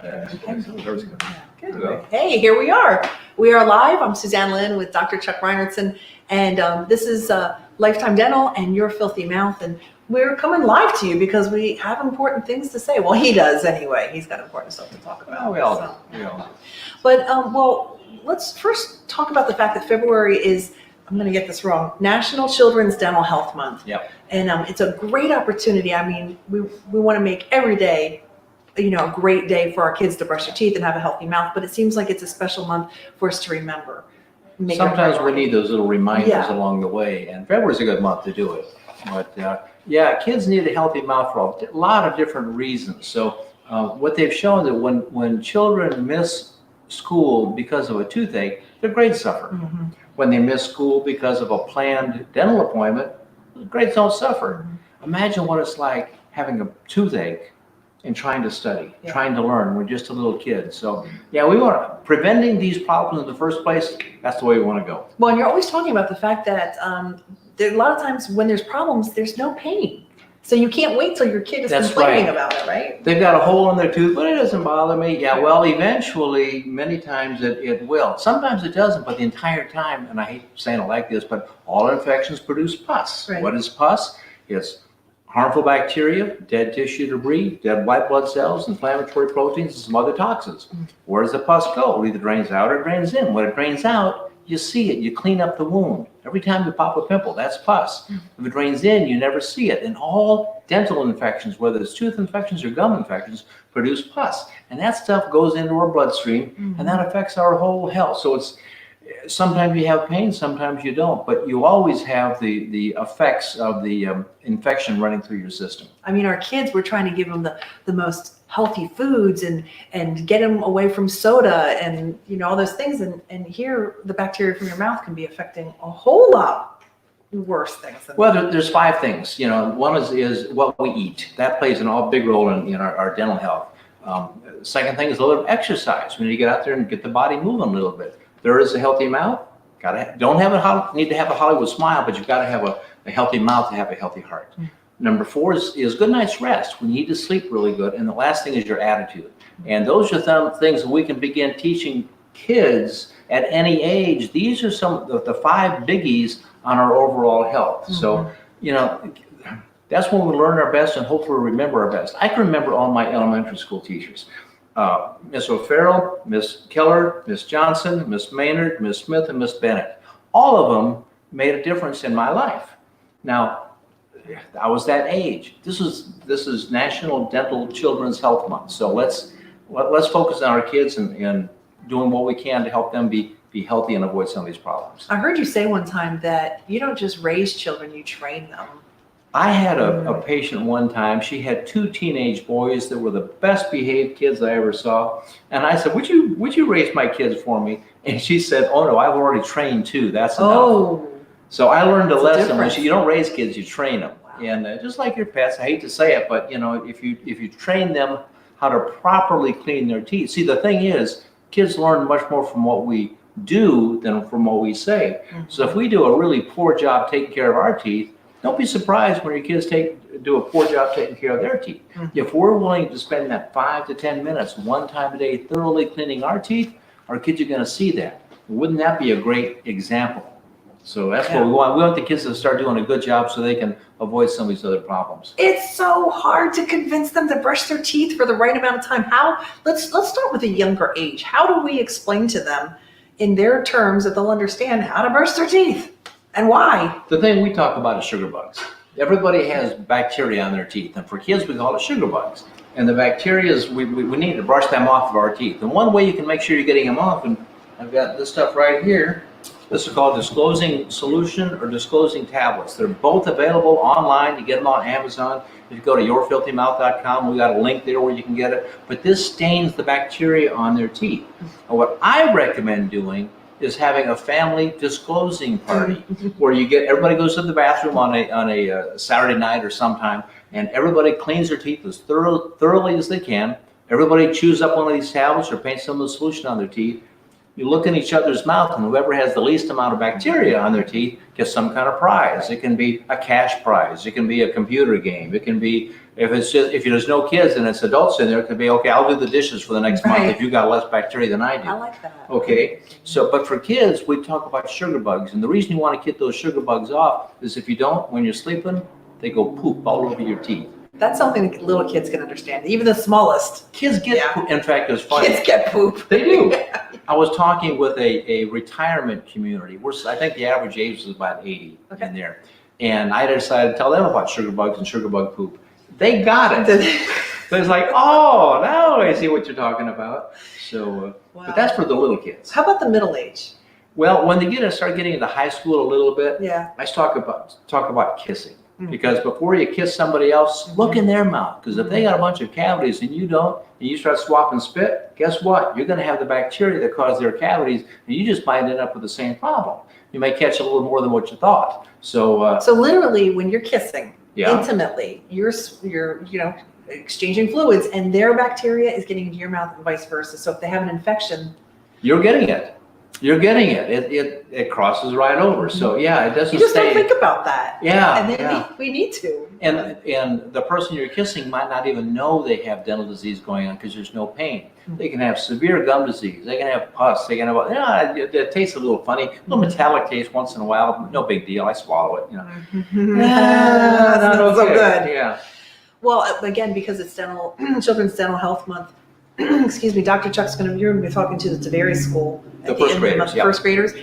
Good. Hey, here we are. We are live. I'm Suzanne Lynn with Dr. Chuck Reinertson, and this is Lifetime Dental and Your Filthy Mouth, and we're coming live to you because we have important things to say. Well, he does anyway. He's got important stuff to talk about. Oh, we all do. But, well, let's first talk about the fact that February is, I'm going to get this wrong, National Children's Dental Health Month. Yep. And it's a great opportunity. I mean, we want to make every day, you know, a great day for our kids to brush their teeth and have a healthy mouth, but it seems like it's a special month for us to remember. Sometimes we need those little reminders along the way, and February's a good month to do it. But yeah, kids need a healthy mouth for a lot of different reasons. So what they've shown that when children miss school because of a toothache, their grades suffer. Mm-hmm. When they miss school because of a planned dental appointment, the grades don't suffer. Mm-hmm. Imagine what it's like having a toothache and trying to study, trying to learn. We're just a little kid. So yeah, we want preventing these problems in the first place. That's the way we want to go. Well, and you're always talking about the fact that there, a lot of times when there's problems, there's no pain. So you can't wait till your kid is complaining about it, right? They've got a hole in their tooth, but it doesn't bother me. Yeah, well, eventually, many times it will. Sometimes it doesn't, but the entire time, and I hate saying it like this, but all infections produce pus. Right. What is pus? It's harmful bacteria, dead tissue debris, dead white blood cells, inflammatory proteins, and some other toxins. Mm-hmm. Where does the pus go? It either drains out or drains in. When it drains out, you see it, you clean up the wound. Every time you pop a pimple, that's pus. Mm-hmm. If it drains in, you never see it. And all dental infections, whether it's tooth infections or gum infections, produce pus. And that stuff goes into our bloodstream, and that affects our whole health. So it's sometimes you have pain, sometimes you don't, but you always have the effects of the infection running through your system. I mean, our kids, we're trying to give them the most healthy foods and get them away from soda and, you know, all those things. And here, the bacteria from your mouth can be affecting a whole lot worse things. Well, there's 5 things. You know, one is what we eat. That plays a big role in our dental health. Second thing is a little exercise. We need to get out there and get the body moving a little bit. There is a healthy mouth. Need to have a Hollywood smile, but you've got to have a healthy mouth to have a healthy heart. Mm-hmm. Number 4 is good night's rest. We need to sleep really good. And the last thing is your attitude. And those are things that we can begin teaching kids at any age. These are some of the 5 biggies on our overall health. Mm-hmm. So, you know, that's when we learn our best and hopefully remember our best. I can remember all my elementary school teachers. Miss O'Farrell, Miss Keller, Miss Johnson, Miss Maynard, Miss Smith, and Miss Bennett. All of them made a difference in my life. Now, I was that age. This is National Dental Children's Health Month. So let's focus on our kids and doing what we can to help them be healthy and avoid some of these problems. I heard you say one time that you don't just raise children, you train them. I had a patient one time. She had 2 teenage boys that were the best behaved kids I ever saw. And I said, would you raise my kids for me? And she said, oh no, I've already trained 2. That's enough. Oh. So I learned a lesson. When you don't raise kids, you train them. Wow. And just like your pets, I hate to say it, but you know, if you train them how to properly clean their teeth. See, the thing is, kids learn much more from what we do than from what we say. Mm-hmm. So if we do a really poor job taking care of our teeth, don't be surprised when your kids do a poor job taking care of their teeth. Mm-hmm. If we're willing to spend that 5 to 10 minutes one time a day thoroughly cleaning our teeth, our kids are going to see that. Wouldn't that be a great example? So that's what we want. We want the kids to start doing a good job so they can avoid some of these other problems. It's so hard to convince them to brush their teeth for the right amount of time. Let's start with a younger age. How do we explain to them in their terms that they'll understand how to brush their teeth and why? The thing we talk about is sugar bugs. Everybody has bacteria on their teeth, and for kids we call it sugar bugs. And the bacteria, we need to brush them off of our teeth. And one way you can make sure you're getting them off, and I've got this stuff right here. This is called disclosing solution or disclosing tablets. They're both available online. You get them on Amazon. If you go to yourfilthymouth.com, we got a link there where you can get it. But this stains the bacteria on their teeth. And what I recommend doing is having a family disclosing party where everybody goes to the bathroom on a Saturday night or sometime, and everybody cleans their teeth as thoroughly as they can. Everybody chews up one of these tablets or paints some of the solution on their teeth. You look in each other's mouth, and whoever has the least amount of bacteria on their teeth gets some kind of prize. It can be a cash prize. It can be a computer game. It can be, if there's no kids and it's adults in there, it could be, okay, I'll do the dishes for the next month if you got less bacteria than I do. I like that. Okay, so, but for kids, we talk about sugar bugs. And the reason you want to get those sugar bugs off is if you don't, when you're sleeping, they go poop all over your teeth. That's something that little kids can understand, even the smallest. Kids get poop. In fact, it's funny. Kids get poop. They do. I was talking with a retirement community. I think the average age is about 80 in there. And I decided to tell them about sugar bugs and sugar bug poop. They got it. So it's like, oh, now I see what you're talking about. So, but that's for the little kids. How about the middle age? Well, when they start getting into high school a little bit, I talk about kissing. Because before you kiss somebody else, look in their mouth. Because if they got a bunch of cavities and you don't, and you start swapping spit, guess what? You're going to have the bacteria that cause their cavities, and you just might end up with the same problem. You may catch a little more than what you thought. So, so literally, when you're kissing intimately, you're exchanging fluids, and their bacteria is getting into your mouth, and vice versa. So if they have an infection, you're getting it. You're getting it. It crosses right over. So yeah, it doesn't. You just don't think about that. Yeah, and then we need to. And the person you're kissing might not even know they have dental disease going on because there's no pain. They can have severe gum disease. They can have pus. They can have it tastes a little funny, a little metallic taste once in a while. No big deal. I swallow it. That's not so good. Yeah. Well, again, because it's Children's Dental Health Month. Excuse me, Dr. Chuck's you're going to be talking to the Taveri School at the end of the month, first graders.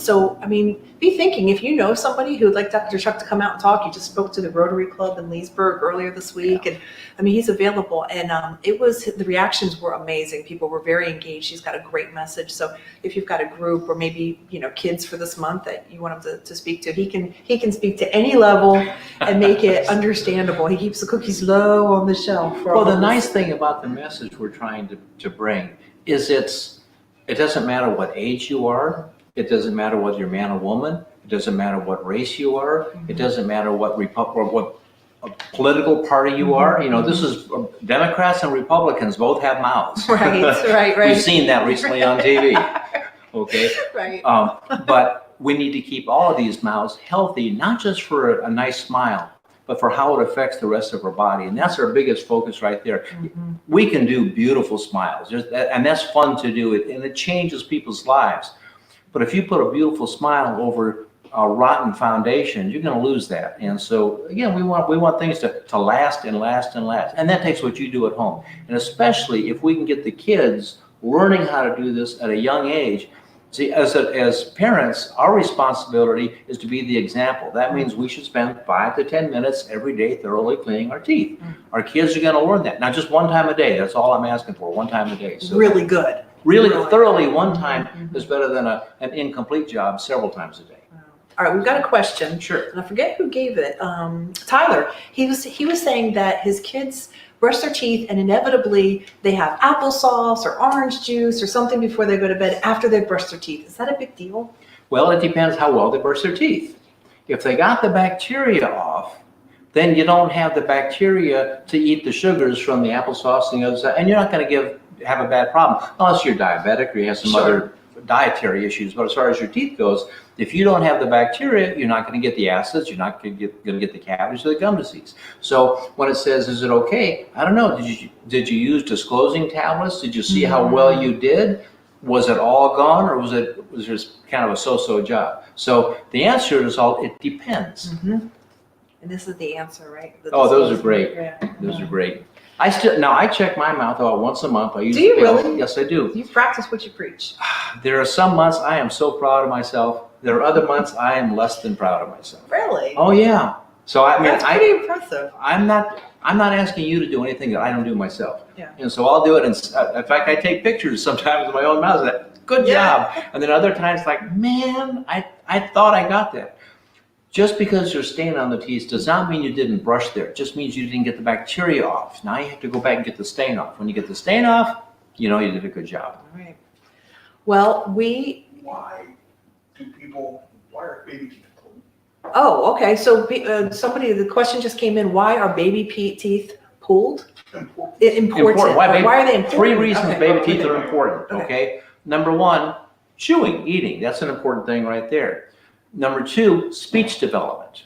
So, I mean, be thinking, if you know somebody who would like Dr. Chuck to come out and talk, you just spoke to the Rotary Club in Leesburg earlier this week. And I mean, he's available. And the reactions were amazing. People were very engaged. He's got a great message. So if you've got a group or maybe, kids for this month that you want him to speak to, he can speak to any level and make it understandable. He keeps the cookies low on the shelf. Well, the nice thing about the message we're trying to bring is it doesn't matter what age you are. It doesn't matter whether you're man or woman. It doesn't matter what race you are. It doesn't matter what political party you are. This is Democrats and Republicans both have mouths. Right. We've seen that recently on TV. Okay. Right. But we need to keep all of these mouths healthy, not just for a nice smile, but for how it affects the rest of our body. And that's our biggest focus right there. We can do beautiful smiles, and that's fun to do, and it changes people's lives. But if you put a beautiful smile over a rotten foundation, you're going to lose that. And so, again, we want things to last and last and last. And that takes what you do at home. And especially if we can get the kids learning how to do this at a young age. See, as parents, our responsibility is to be the example. That means we should spend 5 to 10 minutes every day thoroughly cleaning our teeth. Our kids are going to learn that. Now, just one time a day. That's all I'm asking for, one time a day. So really good. Really thoroughly one time is better than an incomplete job several times a day. All right, we've got a question. Sure. And I forget who gave it. Tyler. He was saying that his kids brush their teeth and inevitably they have applesauce or orange juice or something before they go to bed after they've brushed their teeth. Is that a big deal? Well, it depends how well they brush their teeth. If they got the bacteria off, then you don't have the bacteria to eat the sugars from the applesauce and the other side, and you're not going to have a bad problem unless you're diabetic or you have some other dietary issues. But as far as your teeth goes, if you don't have the bacteria, you're not going to get the acids, you're not going to get the cavities or the gum disease. So when it says, is it okay? I don't know. Did you use disclosing tablets? Did you see how well you did? Was it all gone, or was there kind of a so-so job? So the answer is it depends. And this is the answer, right? Those are great. Yeah. Those are great. I check my mouth about once a month. Do you really? Yes, I do. You practice what you preach. There are some months I am so proud of myself. There are other months I am less than proud of myself. Really? Oh yeah. So that's pretty impressive. I'm not asking you to do anything that I don't do myself. Yeah. And so I'll do it. And in fact, I take pictures sometimes of my own mouth. Good job. And then other times, like, man, I thought I got that. Just because you're stain on the teeth does not mean you didn't brush there. It just means you didn't get the bacteria off. Now you have to go back and get the stain off. When you get the stain off, you know you did a good job. All right. Well, why are baby teeth pulled? Oh, okay. So the question just came in. Why are baby teeth pulled? Important. Why are they important? 3 reasons baby teeth are important. Okay. Number one, Chewing, eating, that's an important thing right there. Number two, speech development.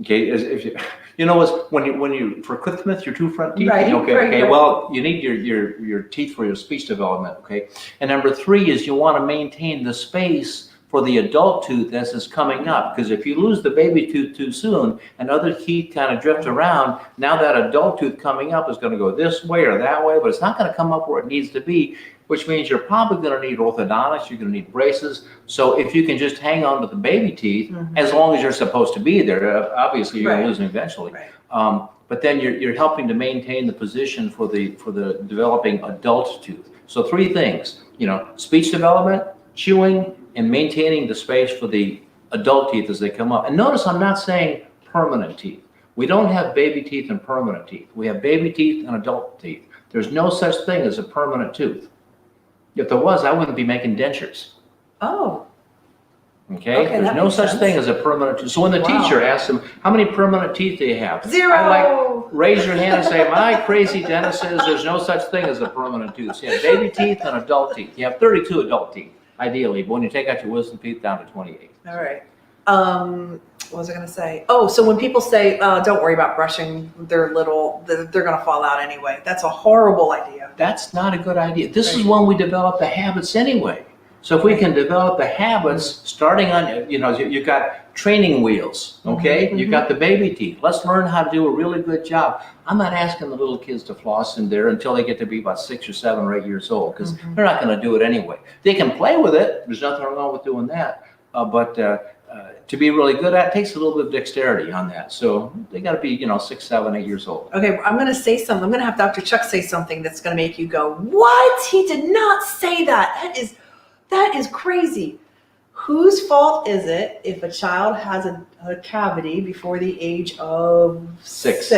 Okay, if you know when you for Cliff your two front teeth. Right, Okay, right, okay. right. Well, you need your teeth for your speech development. Okay, and number three is you want to maintain the space for the adult tooth as it's coming up, because if you lose the baby tooth too soon and other teeth kind of drift around, now that adult tooth coming up is going to go this way or that way, but it's not going to come up where it needs to be, which means you're probably going to need orthodontics, you're going to need braces. So if you can just hang on to the baby teeth, as long as you're supposed to be there, obviously you're going to lose them eventually. Right. But then you're helping to maintain the position for the developing adult tooth. So three things, speech development, chewing, and maintaining the space for the adult teeth as they come up. And notice I'm not saying permanent teeth. We don't have baby teeth and permanent teeth. We have baby teeth and adult teeth. There's no such thing as a permanent tooth. If there was, I wouldn't be making dentures. Oh. Okay? There's that no makes such sense. thing as a permanent tooth. So when the Wow. teacher asks them, how many permanent teeth do you have? 0. I like, raise your hand and say, my crazy dentist says there's no such thing as a permanent tooth. You have baby teeth and adult teeth. You have 32 adult teeth, ideally, but when you take out your wisdom teeth, down to 28. All right. What was I going to say? Oh, so when people say, don't worry about brushing, they're little, they're going to fall out anyway. That's a horrible idea. That's not a good idea. This is when we develop the habits anyway. So if we can develop the habits starting on, you've got training wheels, okay? You've got the baby teeth. Let's learn how to do a really good job. I'm not asking the little kids to floss in there until they get to be about 6 or 7 or 8 years old, because they're not going to do it anyway. They can play with it. There's nothing wrong with doing that. But to be really good at it takes a little bit of dexterity on that. So they got to be, 6, 7, 8 years old. Okay, I'm going to say something. I'm going to have Dr. Chuck say something that's going to make you go, what? He did not say that. That is crazy. Whose fault is it if a child has a cavity before the age of 6?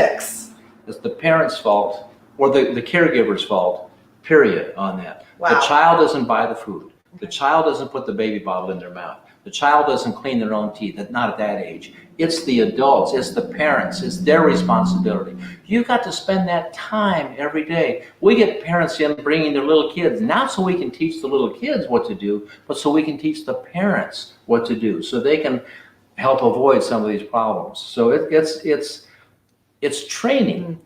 It's the parent's fault or the caregiver's fault, period, on that. Wow. The child doesn't buy the food. The child doesn't put the baby bottle in their mouth. The child doesn't clean their own teeth, not at that age. It's the adults, it's the parents, it's their responsibility. You've got to spend that time every day. We get parents in bringing their little kids, not so we can teach the little kids what to do, but so we can teach the parents what to do, so they can help avoid some of these problems. So it's training.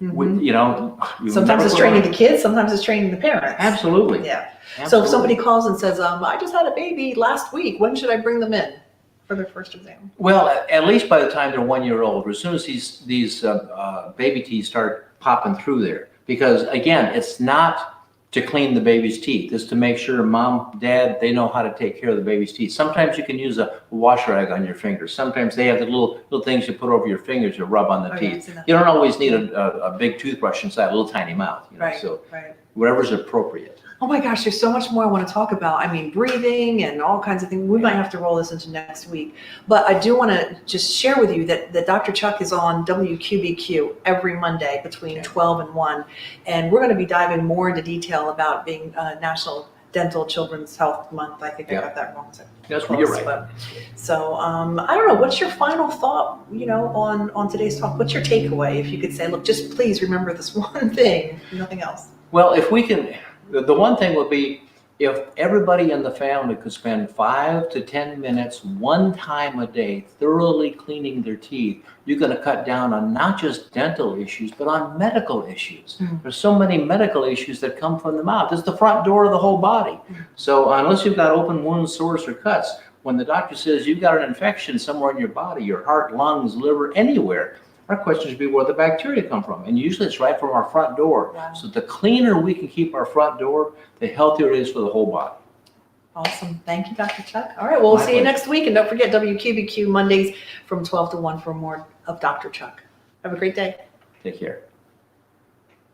Sometimes it's training the kids, sometimes it's training the parents. Absolutely. Yeah. Absolutely. So if somebody calls and says, I just had a baby last week, when should I bring them in for their first exam? Well, at least by the time they're 1 year old, or as soon as these baby teeth start popping through there. Because again, it's not to clean the baby's teeth. It's to make sure mom, dad, they know how to take care of the baby's teeth. Sometimes you can use a wash rag on your fingers. Sometimes they have the little things you put over your fingers to rub on the teeth. You don't always need a big toothbrush inside a little tiny mouth. Right. So whatever's appropriate. Oh my gosh, there's so much more I want to talk about. I mean, breathing and all kinds of things. We might have to roll this into next week. But I do want to just share with you that Dr. Chuck is on WQBQ every Monday between 12 and 1. And we're going to be diving more into detail about being National Dental Children's Health Month. I think I got that wrong. That's what you're right. So I don't know. What's your final thought, on today's talk? What's your takeaway? If you could say, look, just please remember this one thing, nothing else. Well, if we can, the one thing would be if everybody in the family could spend 5 to 10 minutes one time a day thoroughly cleaning their teeth, you're going to cut down on not just dental issues, but on medical issues. There's so many medical issues that come from the mouth. It's the front door of the whole body. So unless you've got open wounds, sores, or cuts, when the doctor says you've got an infection somewhere in your body, your heart, lungs, liver, anywhere, our question should be where the bacteria come from. And usually it's right from our front door. Wow. So the cleaner we can keep our front door, the healthier it is for the whole body. Awesome. Thank you, Dr. Chuck. All right. Well, we'll My see you pleasure. next week. And don't forget WQBQ Mondays from 12 to 1 for more of Dr. Chuck. Have a great day. Take care.